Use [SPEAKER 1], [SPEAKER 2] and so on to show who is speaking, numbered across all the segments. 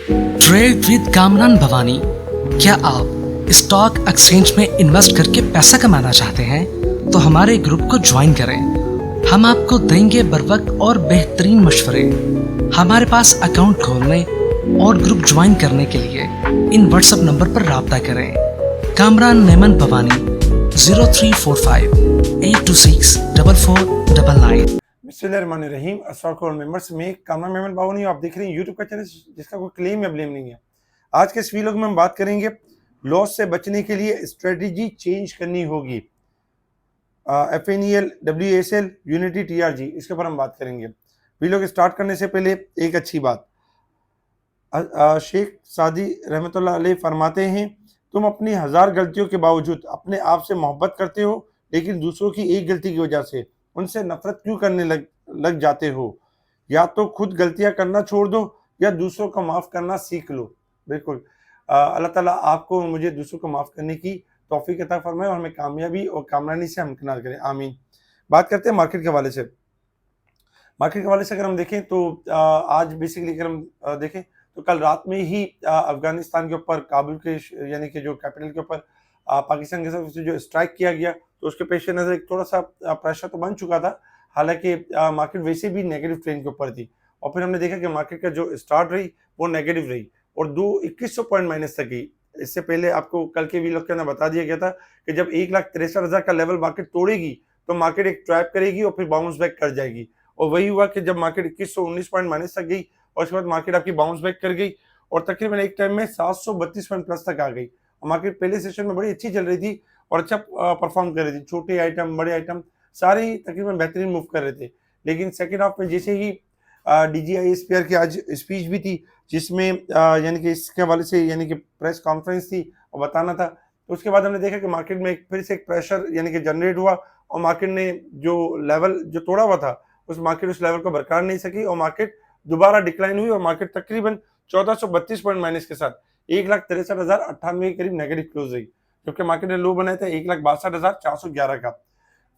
[SPEAKER 1] Trade with Kamran Bhavani. क्या आप stock exchange में इन्वेस्ट करके पैसा कमाना चाहते हैं तो हमारे ग्रुप को ज्वाइन करें। हम आपको देंगे बर वक्त और बेहतरीन मशवरे। हमारे पास अकाउंट खोलने और ग्रुप ज्वाइन करने के लिए इन व्हाट्सएप नंबर पर राब्ता करें। कामरान नेमन भवानी 0345-826-4499।
[SPEAKER 2] बिस्मिल्लाहिर्रहमानिर्रहीम। अस्सलाम मेंबर्स में कामरान मेमन बावनी आप देख रहे हैं यूट्यूब का चैनल जिसका कोई क्लेम या ब्लेम नहीं है। आज के इस वीडियो में हम बात करेंगे लॉस से बचने के लिए स्ट्रेटजी चेंज करनी होगी। FNEL, WSL, यूनिटी, TRG, इसके ऊपर हम बात करेंगे। वीडियो के स्टार्ट करने से पहले एक अच्छी बात, शेख सादी रहमतुल्लाह अलैह फरमाते हैं, तुम अपनी 1000 गलतियों के बावजूद अपने आप से मोहब्बत करते हो, लेकिन दूसरों की एक गलती की वजह से उनसे नफरत क्यों करने लग जाते हो। या तो खुद गलतियां करना छोड़ दो या दूसरों को माफ़ करना सीख लो। बिल्कुल, अल्लाह ताला आपको मुझे दूसरों को माफ़ करने की तौफीक अता फरमाए और हमें कामयाबी और कामरानी से हमकिनार करें, आमीन। बात करते हैं मार्केट के हवाले से। मार्केट के हवाले से अगर हम देखें तो आज बेसिकली अगर हम देखें तो कल रात में ही अफगानिस्तान के ऊपर, काबुल के यानी कि जो कैपिटल के ऊपर पाकिस्तान के तरफ से जो स्ट्राइक किया गया, तो उसके पेश नज़र एक थोड़ा सा प्रेशर तो बन चुका था। हालांकि मार्केट वैसे भी नेगेटिव ट्रेंड के ऊपर थी और फिर हमने देखा कि मार्केट का जो स्टार्ट रही वो नेगेटिव रही और 2100 पॉइंट माइनस तक गई। इससे पहले आपको कल के वीडियो के अंदर बता दिया गया था कि जब 1,63,000 का लेवल मार्केट तोड़ेगी तो मार्केट एक ट्रैप करेगी और फिर बाउंस बैक कर जाएगी। और वही हुआ कि जब मार्केट 2119 पॉइंट माइनस तक गई और उसके बाद मार्केट आपकी बाउंस बैक कर गई और तकरीबन एक टाइम में 732 पॉइंट प्लस तक आ गई। और मार्केट पहले सेशन में बड़ी अच्छी चल रही थी और अच्छा परफॉर्म कर रही थी। छोटे आइटम, बड़े आइटम सारे ही तकरीबन बेहतरीन मूव कर रहे थे। लेकिन सेकेंड हाफ में जैसे ही DGI की आज स्पीच भी थी, जिसमें यानी कि इसके हवाले से यानी कि प्रेस कॉन्फ्रेंस थी और बताना था, तो उसके बाद हमने देखा कि मार्केट में फिर से एक प्रेशर यानी कि जनरेट हुआ और मार्केट ने जो लेवल जो तोड़ा हुआ था उस लेवल को बरकरार नहीं सकी और मार्केट दोबारा डिक्लाइन हुई और मार्केट तकरीबन 1432 पॉइंट माइनस के साथ 1,63,098 के करीब नेगेटिव क्लोज रही, जबकि मार्केट ने लो बनाया था 1,62,411 का।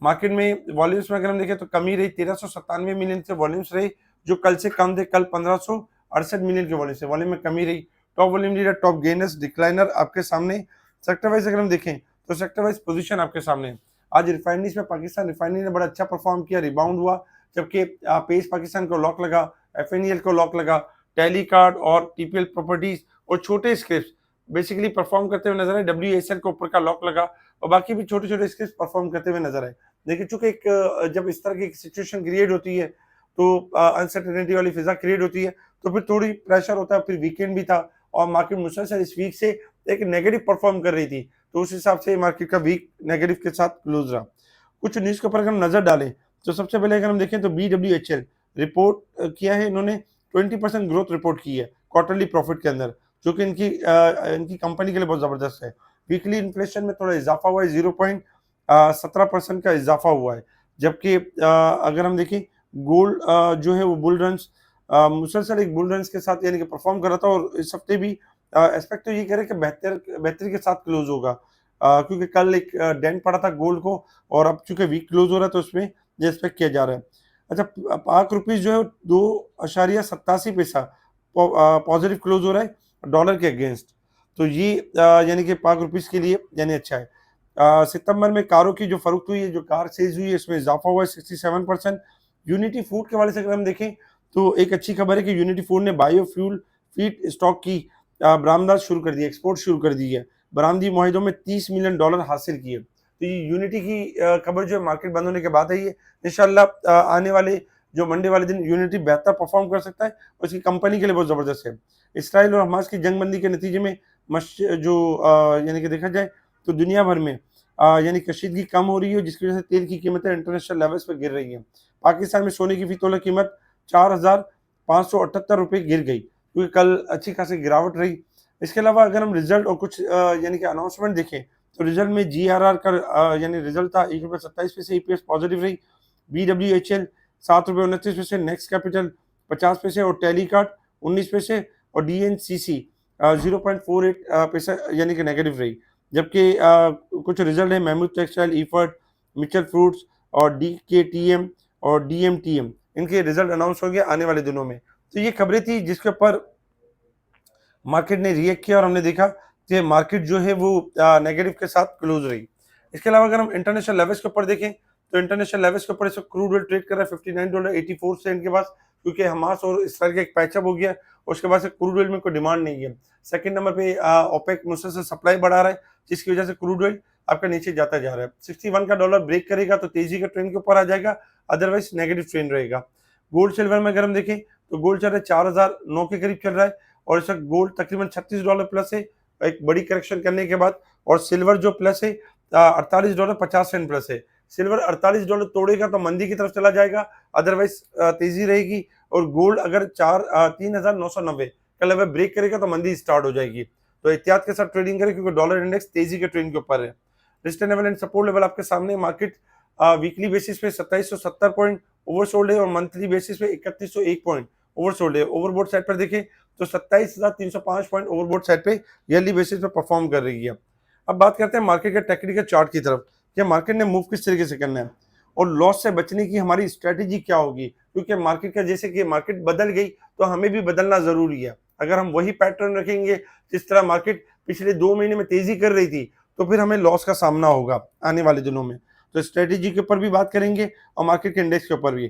[SPEAKER 2] मार्केट में वॉल्यूम्स में अगर हम देखें तो कमी रही, 1397 मिलियन के वॉल्यूम्स रही जो कल से कम थे। कल 1568 मिलियन के वॉल्यूम से वॉल्यूम में कमी रही। Top volume leader, top gainers, decliner आपके सामने। सेक्टर वाइज अगर हम देखें तो सेक्टर वाइज पोजीशन आपके सामने। आज रिफाइनरीज में पाकिस्तान रिफाइनरी ने बड़ा अच्छा परफॉर्म किया, रिबाउंड हुआ, जबकि पेस पाकिस्तान को लॉक लगा, FNEL को लॉक लगा, टेलीकार्ड और TPL प्रॉपर्टीज और छोटे स्क्रिप्ट बेसिकली परफॉर्म करते हुए नजर आए। WSL को ऊपर का लॉक लगा और बाकी भी छोटे छोटे स्क्रिप्ट परफॉर्म करते हुए नजर आए। देखिए, चूंकि एक जब इस तरह की सिचुएशन क्रिएट होती है तो अनसर्टेनिटी वाली फिजा क्रिएट होती है तो फिर थोड़ी प्रेशर होता है। फिर वीकेंड भी था और मार्केट मुसलसल इस वीक से एक नेगेटिव परफॉर्म कर रही थी, तो उस हिसाब से मार्केट का वीक नेगेटिव के साथ क्लोज रहा। कुछ न्यूज के ऊपर अगर हम नजर डालें तो सबसे पहले अगर हम देखें तो BWHL रिपोर्ट किया है, इन्होंने 20% ग्रोथ रिपोर्ट की है क्वार्टरली प्रॉफिट के अंदर, जो कि इनकी कंपनी के लिए बहुत जबरदस्त है। वीकली इन्फ्लेशन में थोड़ा इजाफा हुआ है, 0.17% का इजाफा हुआ है। जबकि अगर हम देखें गोल्ड जो है वो बुल रन्स मुसलसल एक बुल रन्स के साथ यानी कि परफॉर्म कर रहा था और इस हफ्ते भी एक्सपेक्ट तो ये करे कि बेहतरी के साथ क्लोज होगा, क्योंकि कल एक डेंट पड़ा था गोल्ड को और अब चूंकि वीक क्लोज हो रहा है तो उसमें ये एक्सपेक्ट किया जा रहा है। अच्छा, पाक रुपीज जो है 2.87 पैसा पॉजिटिव क्लोज हो रहा है डॉलर के अगेंस्ट, तो ये यानी कि पाक रुपीज के लिए यानी अच्छा है। सितंबर में कारों की जो फरोख्त हुई है, जो कार सेल्स हुई है, इसमें इजाफा हुआ है 67%। यूनिटी फूड के वाले से अगर हम देखें तो एक अच्छी खबर है कि यूनिटी फूड ने बायोफ्यूल फीड स्टॉक की बरामदात शुरू कर दी, एक्सपोर्ट शुरू कर दी है। बरामदी मुआहिदों में $30 मिलियन हासिल किए। तो ये यूनिटी की खबर जो है मार्केट बंद होने के बाद है। ये इंशाल्लाह आने वाले जो मंडे वाले दिन यूनिटी बेहतर परफॉर्म कर सकता है और इसकी कंपनी के लिए बहुत ज़बरदस्त है। इसराइल और हमास की जंगबंदी के नतीजे में जो यानी कि देखा जाए तो दुनिया भर में यानी कशीदगी कम हो रही है, जिसकी वजह से तेल की कीमतें इंटरनेशनल लेवल्स पर गिर रही हैं। पाकिस्तान में सोने की फी तोला कीमत 4,578 रुपये गिर गई, क्योंकि कल अच्छी खासी गिरावट रही। इसके अलावा अगर हम रिजल्ट और कुछ यानी कि अनाउंसमेंट देखें तो रिजल्ट में GRR का यानी रिजल्ट था 1.27 EPS पॉजिटिव रही। BWHL 7.29, नेक्स्ट कैपिटल 50 और टेलीकार्ड 19 और DNCC 0.48 पैसा यानी कि नेगेटिव रही। जबकि कुछ रिजल्ट है महमूद टेक्सटाइल, ईफर्ट, मिचल फ्रूट्स और DKTM और DMTM, इनके रिजल्ट अनाउंस होंगे आने वाले दिनों में। तो ये खबरें थी जिसके ऊपर मार्केट ने रिएक्ट किया और हमने देखा कि मार्केट जो है वो नेगेटिव के साथ क्लोज रही। इसके अलावा अगर हम इंटरनेशनल लेवल्स के ऊपर देखें तो इंटरनेशनल लेवल्स के ऊपर इस वक्त क्रूड ऑयल ट्रेड कर रहा है $59.84 के पास, क्योंकि हमास और इसराइल का एक पैचअप हो गया और उसके बाद से क्रूड ऑयल में कोई डिमांड नहीं है। सेकंड नंबर पे ओपेक मुसलसल सप्लाई बढ़ा रहा है, जिसकी वजह से क्रूड ऑयल आपका नीचे जाता जा रहा है। 61 का डॉलर ब्रेक करेगा तो तेजी का ट्रेंड के ऊपर आ जाएगा, अदरवाइज नेगेटिव ट्रेंड रहेगा। गोल्ड सिल्वर में अगर हम देखें तो गोल्ड चल रहा है 4009 के करीब चल रहा है और इस वक्त गोल्ड तकरीबन $36 प्लस है एक बड़ी करेक्शन करने के बाद, और सिल्वर जो प्लस है $48.50 प्लस है। सिल्वर $48 तोड़ेगा तो मंदी की तरफ चला जाएगा, अदरवाइज तेजी रहेगी। और गोल्ड अगर 3990 का लेवल ब्रेक करेगा तो मंदी स्टार्ट हो जाएगी। तो एहतियात के साथ ट्रेडिंग करें, क्योंकि डॉलर इंडेक्स तेजी के ट्रेंड के ऊपर है। Resistance level and support level आपके सामने। मार्केट वीकली बेसिस पे 2770 पॉइंट ओवरसोल्ड है और मंथली बेसिस पे 3101 पॉइंट ओवरसोल्ड है। ओवरबोट साइड पर देखें तो 27,305 पॉइंट ओवरबोट साइड पे ईयरली बेसिस पे परफॉर्म कर रही है। अब बात करते हैं मार्केट के टेक्निकल चार्ट की तरफ कि मार्केट ने मूव किस तरीके से करना है और लॉस से बचने की हमारी स्ट्रेटेजी क्या होगी, क्योंकि मार्केट का जैसे कि मार्केट बदल गई तो हमें भी बदलना जरूरी है। अगर हम वही पैटर्न रखेंगे जिस तरह मार्केट पिछले 2 महीने में तेजी कर रही थी तो फिर हमें लॉस का सामना होगा आने वाले दिनों में। तो स्ट्रेटेजी के ऊपर भी बात करेंगे और मार्केट के इंडेक्स के ऊपर भी।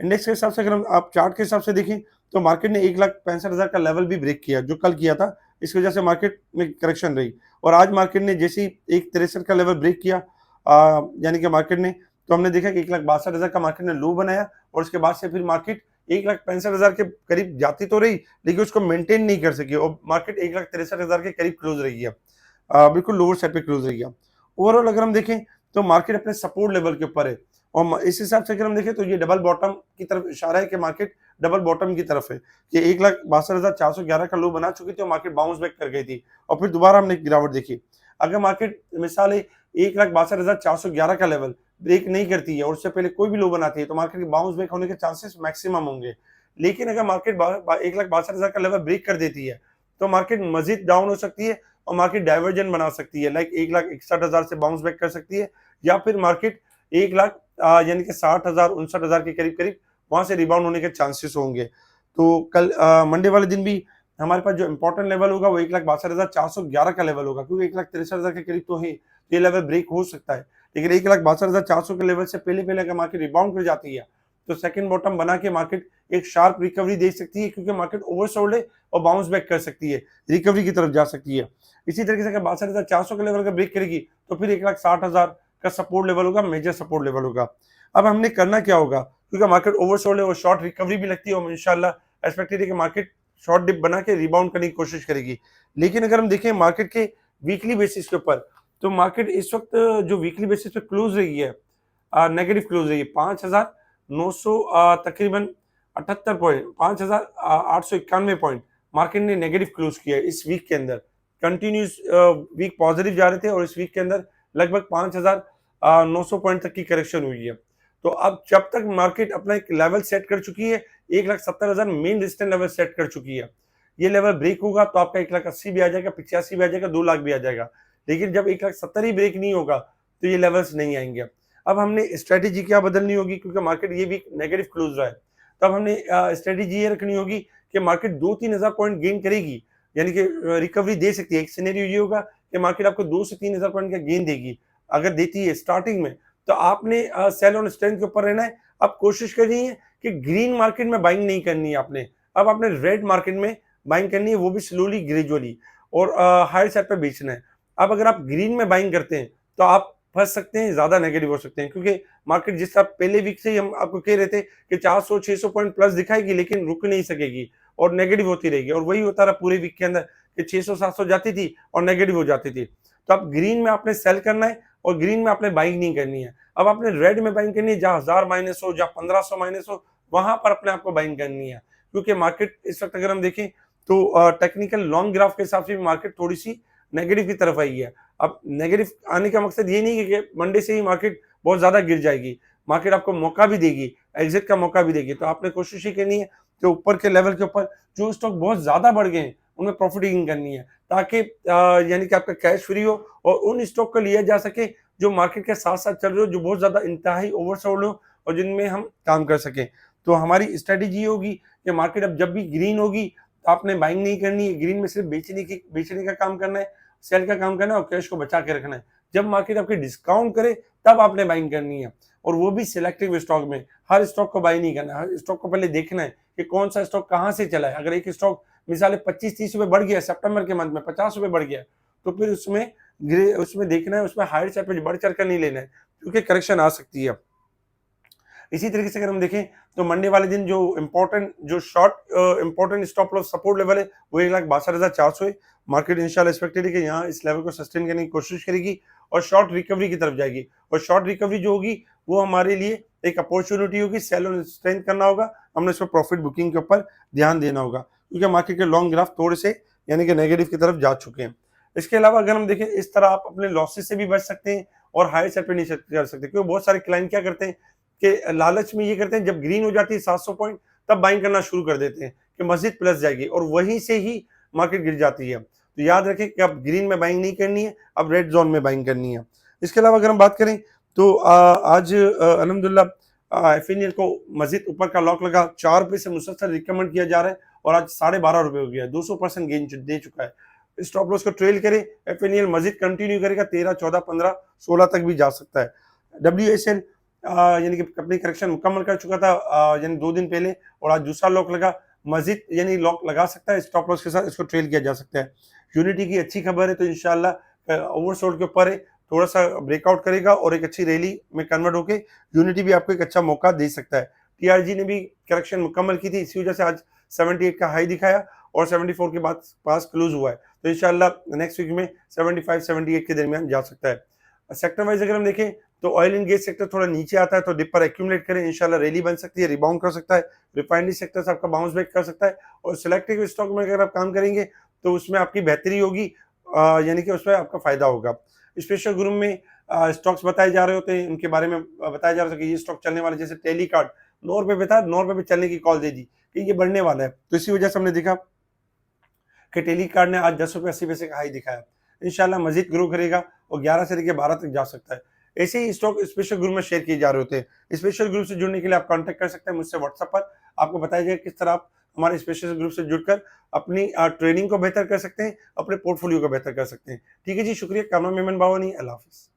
[SPEAKER 2] इंडेक्स के हिसाब से अगर हम आप चार्ट के हिसाब से देखें तो मार्केट ने 1,65,000 का लेवल भी ब्रेक किया जो कल किया था, इस वजह से मार्केट में करेक्शन रही। और आज मार्केट ने जैसे ही 1,63 का लेवल ब्रेक किया यानी कि मार्केट ने, तो हमने देखा कि 1,62,000 का मार्केट ने लो बनाया और उसके बाद से फिर मार्केट 1,65,000 के करीब जाती तो रही लेकिन उसको मेंटेन नहीं कर सकी और मार्केट 1,63,000 के करीब क्लोज रही है, बिल्कुल लोअर साइड पे क्लोज रही है। ओवरऑल अगर हम देखें तो मार्केट अपने सपोर्ट लेवल के ऊपर है और इस हिसाब से अगर हम देखें तो ये डबल बॉटम की तरफ इशारा है कि मार्केट डबल बॉटम की तरफ है कि 1,62,411 का लो बना चुकी थी और मार्केट बाउंस बैक कर गई थी और फिर दोबारा हमने गिरावट देखी। अगर मार्केट मिसाल है 1,62,411 का लेवल ब्रेक नहीं करती है और उससे पहले कोई भी लो बनाती है तो मार्केट के बाउंस बैक होने के चांसेस मैक्सिमम होंगे। लेकिन अगर मार्केट 1,62,000 का लेवल ब्रेक कर देती है तो मार्केट मजीद डाउन हो सकती है और मार्केट डाइवर्जन बना सकती है, लाइक 1,61,000 से बाउंस बैक कर सकती है या फिर मार्केट 1 लाख यानी कि 60,000 59,000 के करीब करीब वहां से रिबाउंड होने के चांसेस होंगे। तो कल मंडे वाले दिन भी हमारे पास जो इंपॉर्टेंट लेवल होगा वो 1,62,411 का लेवल होगा, क्योंकि 1,63,000 के करीब तो है, ये लेवल ब्रेक हो सकता है। लेकिन 1,62,400 के लेवल से पहले पहले अगर मार्केट रिबाउंड कर जाती है तो सेकंड बॉटम बना के मार्केट एक शार्प रिकवरी दे सकती है, क्योंकि मार्केट ओवरसोल्ड है और बाउंस बैक कर सकती है, रिकवरी की तरफ जा सकती है। इसी तरीके से अगर 62,400 के लेवल का ब्रेक करेगी तो फिर 1,60,000 का सपोर्ट लेवल होगा, मेजर सपोर्ट लेवल होगा। अब हमने करना क्या होगा, क्योंकि मार्केट ओवरसोल्ड है और शॉर्ट रिकवरी भी लगती है और इंशाल्लाह एक्सपेक्टेड है कि मार्केट शॉर्ट डिप बना के रिबाउंड करने की कोशिश करेगी। लेकिन अगर हम देखें मार्केट के वीकली बेसिस के ऊपर तो मार्केट इस वक्त जो वीकली बेसिस पे क्लोज रही है नेगेटिव क्लोज रही है 5,900 तकरीबन 78 पॉइंट 5,891 पॉइंट मार्केट ने नेगेटिव क्लोज किया है इस वीक के अंदर। कंटिन्यूस वीक पॉजिटिव जा रहे थे और इस वीक के अंदर लगभग 5,900 पॉइंट तक की करेक्शन हुई है। तो अब जब तक मार्केट अपना एक लेवल सेट कर चुकी है 1,70,000 मेन रेजिस्टेंस लेवल सेट कर चुकी है, ये लेवल ब्रेक होगा तो आपका 1,80,000 भी आ जाएगा, 85 भी आ जाएगा, 2 लाख भी आ जाएगा। लेकिन जब 1,70,000 ही ब्रेक नहीं होगा तो ये लेवल्स नहीं आएंगे। अब हमने स्ट्रेटेजी क्या बदलनी होगी, क्योंकि मार्केट ये वीक नेगेटिव क्लोज रहा है, तब हमने स्ट्रेटेजी ये रखनी होगी कि मार्केट 2-3,000 पॉइंट गेन करेगी, यानी कि रिकवरी दे सकती है। एक सिनेरियो ये होगा कि मार्केट आपको 2 से 3,000 पॉइंट का गेन देगी। अगर देती है स्टार्टिंग में तो आपने सेल ऑन स्ट्रेंथ के ऊपर रहना है। अब कोशिश करनी है कि ग्रीन मार्केट में बाइंग नहीं करनी है आपने, अब आपने रेड मार्केट में बाइंग करनी है, वो भी स्लोली ग्रेजुअली, और हायर साइड पे बेचना है। अब अगर आप ग्रीन में बाइंग करते हैं तो आप फंस सकते हैं, ज्यादा नेगेटिव हो सकते हैं, क्योंकि मार्केट जिस तरह पहले वीक से ही हम आपको कह रहे थे कि 400-600 पॉइंट प्लस दिखाएगी लेकिन रुक नहीं सकेगी और नेगेटिव होती रहेगी, और वही होता रहा पूरे वीक के अंदर कि 600-700 जाती थी और नेगेटिव हो जाती थी। तो अब ग्रीन में आपने सेल करना है और ग्रीन में आपने बाइंग नहीं करनी है। अब आपने रेड में बाइंग करनी है, जहां 1000 माइनस हो, जहां 1500 माइनस हो, वहां पर अपने आपको बाइंग करनी है, क्योंकि मार्केट इस वक्त अगर हम देखें तो टेक्निकल लॉन्ग ग्राफ के हिसाब से भी मार्केट थोड़ी सी नेगेटिव की तरफ आई है। अब नेगेटिव आने का मकसद ये नहीं है कि मंडे से ही मार्केट बहुत ज्यादा गिर जाएगी, मार्केट आपको मौका भी देगी, एग्जिट का मौका भी देगी। तो आपने कोशिश ही करनी है कि ऊपर के लेवल के ऊपर जो स्टॉक बहुत ज्यादा बढ़ गए हैं उनमें प्रॉफिटिंग करनी है, ताकि यानी कि आपका कैश फ्री हो और उन स्टॉक को लिया जा सके जो मार्केट के साथ साथ चल रहे हो, जो बहुत ज्यादा इंतहाई ओवरसोल्ड हो और जिनमें हम काम कर सकें। तो हमारी स्ट्रेटेजी होगी कि मार्केट अब जब भी ग्रीन होगी तो आपने बाइंग नहीं करनी है, ग्रीन में सिर्फ बेचने का काम करना है, सेल का काम करना है और कैश को बचा के रखना है। जब मार्केट आपकी डिस्काउंट करे तब आपने बाइंग करनी है, और वो भी सिलेक्टिव स्टॉक में। हर स्टॉक को बाई नहीं करना है, हर स्टॉक को पहले देखना है कि कौन सा स्टॉक कहाँ से चला है। अगर एक स्टॉक मिसाल 25-30 रुपए बढ़ गया सितंबर के मंथ में, 50 रुपए बढ़ गया, तो फिर उसमें देखना है, उसमें हायर साइड पे बढ़ चढ़ कर नहीं लेना है, क्योंकि करेक्शन आ सकती है। इसी तरीके से अगर हम देखें तो मंडे वाले दिन जो short important stop loss support level है वो 1,62,400 है। मार्केट इंशाल्लाह एक्सपेक्टेड है कि यहाँ इस लेवल को सस्टेन करने की कोशिश करेगी और शॉर्ट रिकवरी की तरफ जाएगी, और शॉर्ट रिकवरी जो होगी वो हमारे लिए एक अपॉर्चुनिटी होगी, सेल और स्ट्रेंथ करना होगा, हमने इसमें प्रॉफिट बुकिंग के ऊपर ध्यान देना होगा, क्योंकि मार्केट के लॉन्ग ग्राफ थोड़े से यानी कि नेगेटिव की तरफ जा चुके हैं। इसके अलावा अगर हम देखें इस तरह आप अपने लॉसेस से भी बच सकते हैं और हाई सेट पे नहीं कर सकते, क्योंकि बहुत सारे क्लाइंट क्या करते हैं कि लालच में ये करते हैं, जब ग्रीन हो जाती है 700 पॉइंट तब बाइंग करना शुरू कर देते हैं कि मस्जिद प्लस जाएगी, और वहीं से ही मार्केट गिर जाती है। तो याद रखें कि अब ग्रीन में बाइंग नहीं करनी है, अब रेड जोन में बाइंग करनी है। इसके अलावा अगर हम बात करें तो आज अल्हम्दुलिल्लाह एफएनएल को मस्जिद ऊपर का लॉक लगा, 4 रुपए से मुसलसल रिकमेंड किया जा रहा है और आज 12.5 रुपए हो गया है, 200% गेन दे चुका है। स्टॉप लॉस को ट्रेल करे, एफएनएल मस्जिद कंटिन्यू करेगा, 13, 14, 15, 16 तक भी जा सकता है। डब्ल्यूएसएल यानी कि अपनी करेक्शन मुकम्मल कर चुका था यानी 2 दिन पहले, और आज दूसरा लॉक लगा, मस्जिद यानी लॉक लगा सकता है, स्टॉप लॉस के साथ इसको ट्रेल किया जा सकता है। यूनिटी की अच्छी खबर है, तो इंशाल्लाह ओवरसोल्ड के ऊपर है, थोड़ा सा ब्रेकआउट करेगा और एक अच्छी रैली में कन्वर्ट होके यूनिटी भी आपको एक अच्छा मौका दे सकता है। टीआरजी ने भी करेक्शन मुकम्मल की थी, इसी वजह से आज 78 का हाई दिखाया और 74 के बाद पास क्लोज हुआ है, तो इंशाल्लाह नेक्स्ट वीक में 75-78 के दरमियान जा सकता है। सेक्टर वाइज अगर हम देखें तो ऑयल एंड गैस सेक्टर थोड़ा नीचे आता है, तो डिप पर एक्यूमुलेट करें, इंशाल्लाह रैली बन सकती है, रिबाउंड कर सकता है। रिफाइनरी सेक्टर से आपका बाउंस बैक कर सकता है, और सिलेक्टिव स्टॉक में अगर आप काम करेंगे तो उसमें आपकी बेहतरी होगी, यानी कि उसमें आपका फायदा होगा। स्पेशल ग्रुप में स्टॉक्स बताए जा रहे होते हैं, उनके बारे में बताया जा रहा था कि ये स्टॉक चलने वाला, जैसे टेलीकार्ड 9 रुपए पे था, 9 रुपए पे चलने की कॉल दे दी कि ये बढ़ने वाला है, तो इसी वजह से हमने देखा कि टेलीकार्ड ने आज 10 रुपए 80 पैसे का हाई दिखाया। इंशाल्लाह मजीद ग्रो करेगा और 11 से लेकर 12 तक जा सकता है। ऐसे ही स्टॉक स्पेशल ग्रुप में शेयर किए जा रहे होते हैं। स्पेशल ग्रुप से जुड़ने के लिए आप कांटेक्ट कर सकते हैं मुझसे व्हाट्सएप पर, आपको बताया जाएगा किस तरह आप हमारे स्पेशल ग्रुप से जुड़कर अपनी ट्रेडिंग को बेहतर कर सकते हैं, अपने पोर्टफोलियो को बेहतर कर सकते हैं। ठीक है जी, शुक्रिया। कामरान मेमन बावानी, अल्लाह हाफिज़।